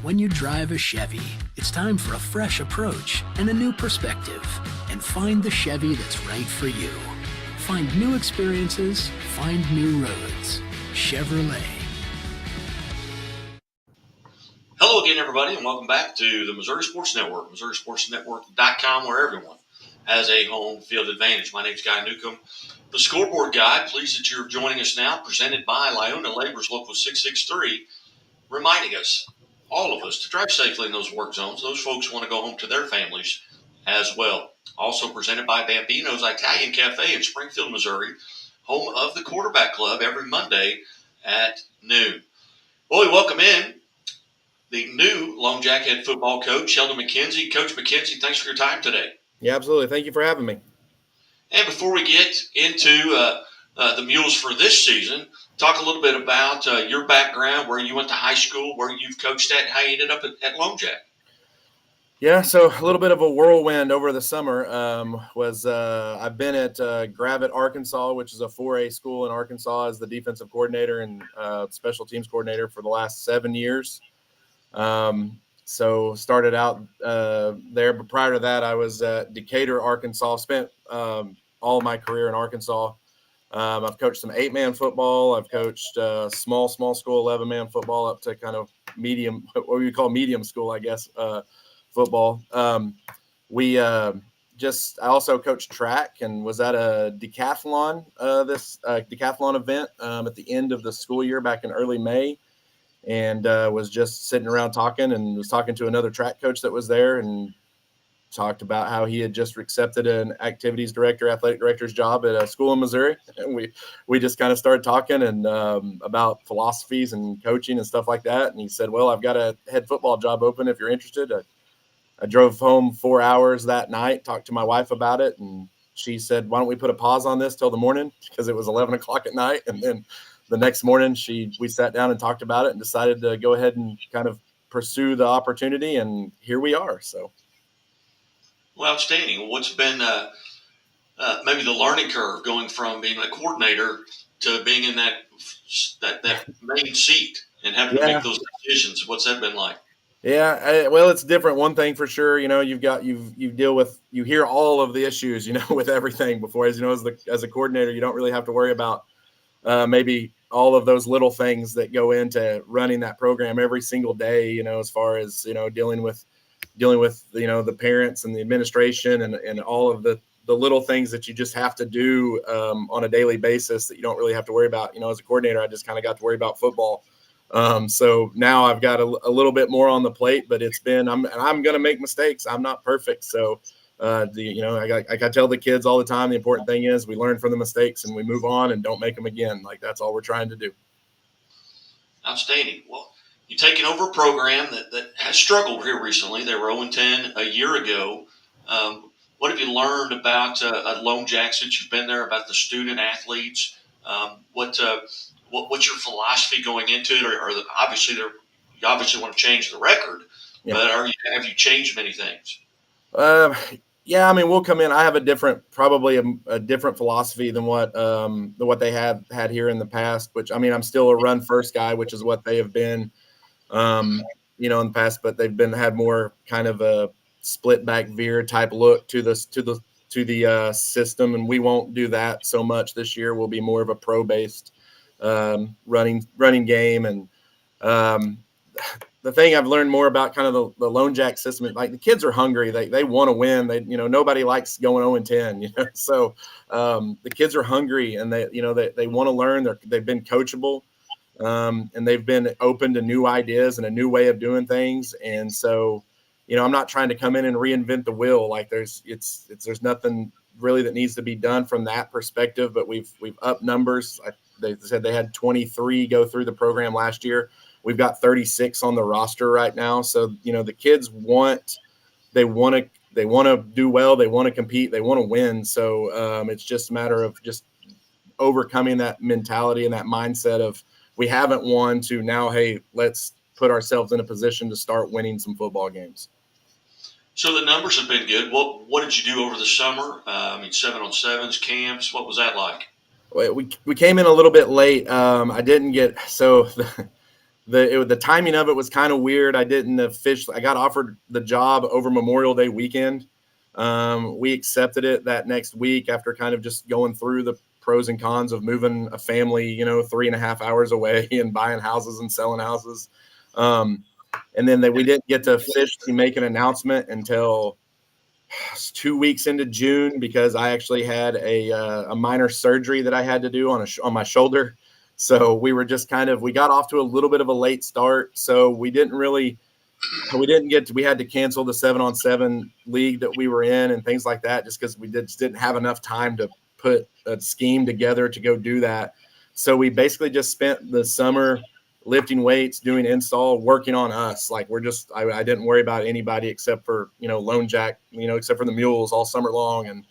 When you drive a Chevy, it's time for a fresh approach and a new perspective. And find the Chevy that's right for you. Find new experiences, find new roads. Chevrolet. Hello again, everybody, and welcome back to the Missouri Sports Network, MissouriSportsNetwork.com, where everyone has a home field advantage. My name is Guy Newcomb, the scoreboard guy. Pleased that you're joining us now, presented by Lyona Labor's Local 663, reminding us, all of us, to drive safely in those work zones. Those folks want to go home to their families as well. Also presented by Bambino's Italian Cafe in Springfield, Missouri, home of the Quarterback Club every Monday at noon. Well, we welcome in the new Lone Jack head football coach, Sheldon Mckinzie. Coach Mckinzie, thanks for your time today. Yeah, absolutely. Thank you for having me. And before we get into the Mules for this season, talk a little bit about your background, where you went to high school, where you've coached at, and how you ended up at Lone Jack. Yeah, so a little bit of a whirlwind over the summer. I've been at Gravette, Arkansas, which is a 4A school in Arkansas, as the defensive coordinator and special teams coordinator for the last 7 years. So started out there, but prior to that, I was at Decatur, Arkansas. Spent all of my career in Arkansas. I've coached some 8-man football. I've coached small school 11-man football up to kind of medium, what we call medium school, I guess, football. I also coached track and was at a decathlon, decathlon event at the end of the school year back in early May. And was just sitting around talking, and was talking to another track coach that was there, and talked about how he had just accepted an athletic director's job at a school in Missouri. And we just kind of started talking and about philosophies and coaching and stuff like that. And he said, well, I've got a head football job open if you're interested. I drove home 4 hours that night, talked to my wife about it, and she said, why don't we put a pause on this till the morning, because it was 11 o'clock at night. And then the next morning, we sat down and talked about it and decided to go ahead and kind of pursue the opportunity, and here we are. So, well, outstanding. What's been maybe the learning curve going from being a coordinator to being in that main seat and having to make those decisions? What's that been like? Yeah, well, it's different. One thing for sure, you hear all of the issues, with everything before. As you know, as a coordinator, you don't really have to worry about maybe all of those little things that go into running that program every single day, as far as, dealing with, the parents and the administration and all of the little things that you just have to do on a daily basis that you don't really have to worry about. As a coordinator, I just kind of got to worry about football. So now I've got a little bit more on the plate, but I'm going to make mistakes. I'm not perfect. So, I tell the kids all the time, the important thing is we learn from the mistakes and we move on and don't make them again. Like, that's all we're trying to do. Outstanding. Well, you've taken over a program that has struggled here recently. They were 0-10 a year ago. What have you learned about Lone Jack since you've been there, about the student athletes? What's your philosophy going into it? Or obviously you obviously want to change the record, but have you changed many things? Yeah, I mean, we'll come in. I have a different philosophy than what they had here in the past. Which, I mean, I'm still a run first guy, which is what they have been, in the past. But they've had more kind of a split back veer type look to the system, and we won't do that so much this year. We'll be more of a pro based running game, and the thing I've learned more about kind of the Lone Jack system is, like, the kids are hungry. They want to win. Nobody likes going 0-10, So the kids are hungry, and they want to learn. They've been coachable, and they've been open to new ideas and a new way of doing things. And so, I'm not trying to come in and reinvent the wheel. Like, there's nothing really that needs to be done from that perspective, but we've upped numbers. They said they had 23 go through the program last year. We've got 36 on the roster right now. So, the kids want to do well. They want to compete. They want to win. So it's just a matter of just overcoming that mentality and that mindset of, we haven't won, to now, hey, let's put ourselves in a position to start winning some football games. So the numbers have been good. What did you do over the summer? 7-on-7s, camps. What was that like? We came in a little bit late. I didn't get the timing of it was kind of weird. I got offered the job over Memorial Day weekend. We accepted it that next week after kind of just going through the pros and cons of moving a family, 3.5 hours away and buying houses and selling houses. And then we didn't get to officially make an announcement until 2 weeks into June, because I actually had a minor surgery that I had to do on my shoulder. So we were just we got off to a little bit of a late start. So we had to cancel the 7-on-7 league that we were in and things like that, just because we just didn't have enough time to put a scheme together to go do that. So we basically just spent the summer lifting weights, doing install, working on us. Like I didn't worry about anybody except for, Lone Jack, except for the mules all summer long. And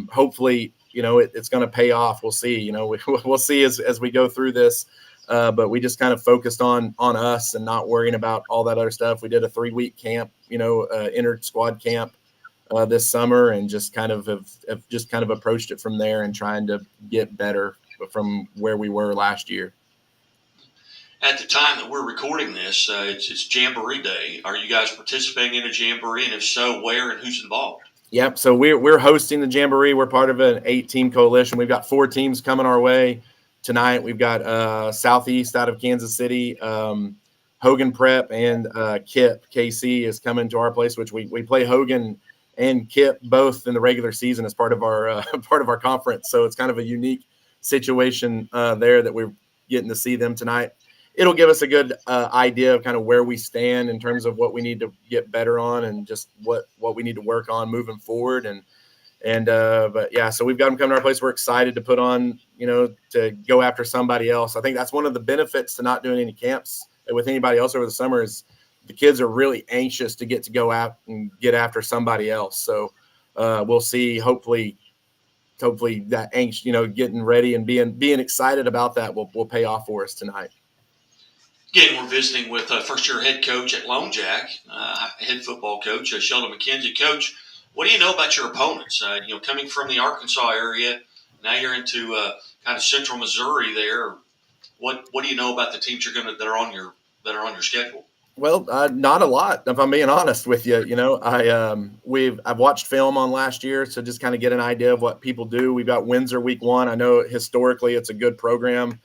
hopefully, it's going to pay off. We'll see, we'll see as we go through this. But we just kind of focused on us and not worrying about all that other stuff. We did a 3-week camp, inter squad camp this summer, and just kind of have approached it from there and trying to get better from where we were last year. At the time that we're recording this, it's Jamboree Day. Are you guys participating in a Jamboree? And if so, where and who's involved? Yep. So we're hosting the Jamboree. We're part of an 8-team coalition. We've got 4 teams coming our way tonight. We've got Southeast out of Kansas City, Hogan Prep, and Kip KC is coming to our place, which we play Hogan and Kip both in the regular season as part of our conference. So it's kind of a unique situation there that we're getting to see them tonight. It'll give us a good idea of kind of where we stand in terms of what we need to get better on and just what we need to work on moving forward. But yeah, so we've got them coming to our place. We're excited to put on, to go after somebody else. I think that's one of the benefits to not doing any camps with anybody else over the summer is the kids are really anxious to go out and get after somebody else. So we'll see, hopefully that angst, getting ready and being excited about that will pay off for us tonight. Again, we're visiting with first-year head coach at Lone Jack, head football coach, Sheldon Mckinzie. Coach, what do you know about your opponents? Coming from the Arkansas area, now you're into kind of central Missouri there. What do you know about the teams that are on your schedule? Well, not a lot, if I'm being honest with you. I've watched film on last year, so just kind of get an idea of what people do. We've got Windsor week 1. I know historically it's a good program.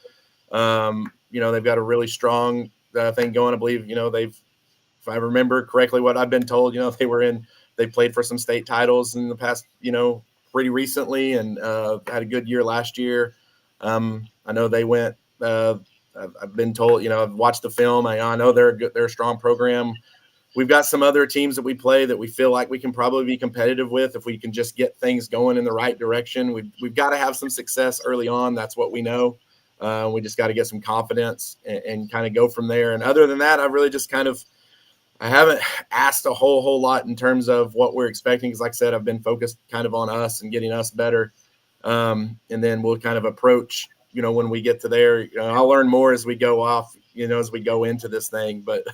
They've got a really strong thing going. I believe, if I remember correctly, what I've been told, they played for some state titles in the past, pretty recently, and had a good year last year. I know they went, I've been told, I've watched the film. I know they're a strong program. We've got some other teams that we play that we feel like we can probably be competitive with if we can just get things going in the right direction. We've got to have some success early on. That's what we know. We just got to get some confidence and kind of go from there. And other than that, I really just I haven't asked a whole lot in terms of what we're expecting. Because like I said, I've been focused kind of on us and getting us better. And then we'll kind of approach, when we get to there, I'll learn more as we go off, as we go into this thing. But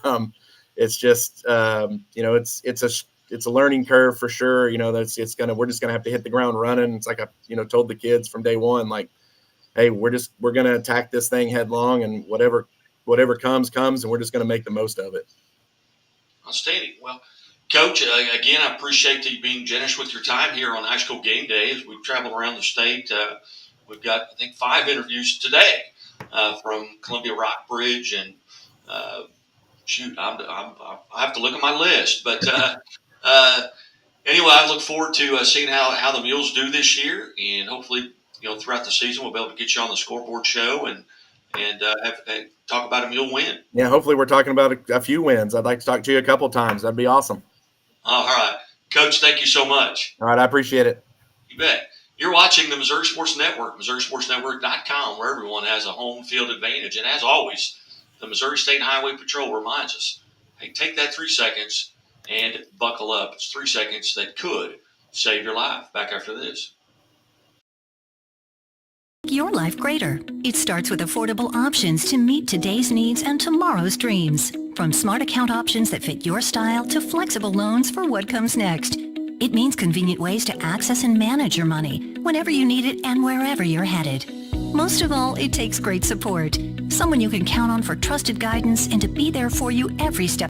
it's just, it's a learning curve for sure. We're just going to have to hit the ground running. It's like I, told the kids from day one, like, hey, we're going to attack this thing headlong, and whatever comes, and we're just going to make the most of it. Outstanding. Well, Coach, again, I appreciate you being generous with your time here on High School Game Day as we travel around the state. We've got, I think, 5 interviews today from Columbia Rockbridge, and I have to look at my list. But anyway, I look forward to seeing how the Mules do this year, and hopefully, throughout the season, we'll be able to get you on the scoreboard show and talk about a Mule win. Yeah, hopefully we're talking about a few wins. I'd like to talk to you a couple times. That'd be awesome. All right. Coach, thank you so much. All right, I appreciate it. You bet. You're watching the Missouri Sports Network, MissouriSportsNetwork.com, where everyone has a home field advantage. And as always, the Missouri State Highway Patrol reminds us, hey, take that 3 seconds and buckle up. It's 3 seconds that could save your life. Back after this. Your life greater. It starts with affordable options to meet today's needs and tomorrow's dreams. From smart account options that fit your style to flexible loans for what comes next. It means convenient ways to access and manage your money whenever you need it and wherever you're headed. Most of all, it takes great support. Someone you can count on for trusted guidance and to be there for you every step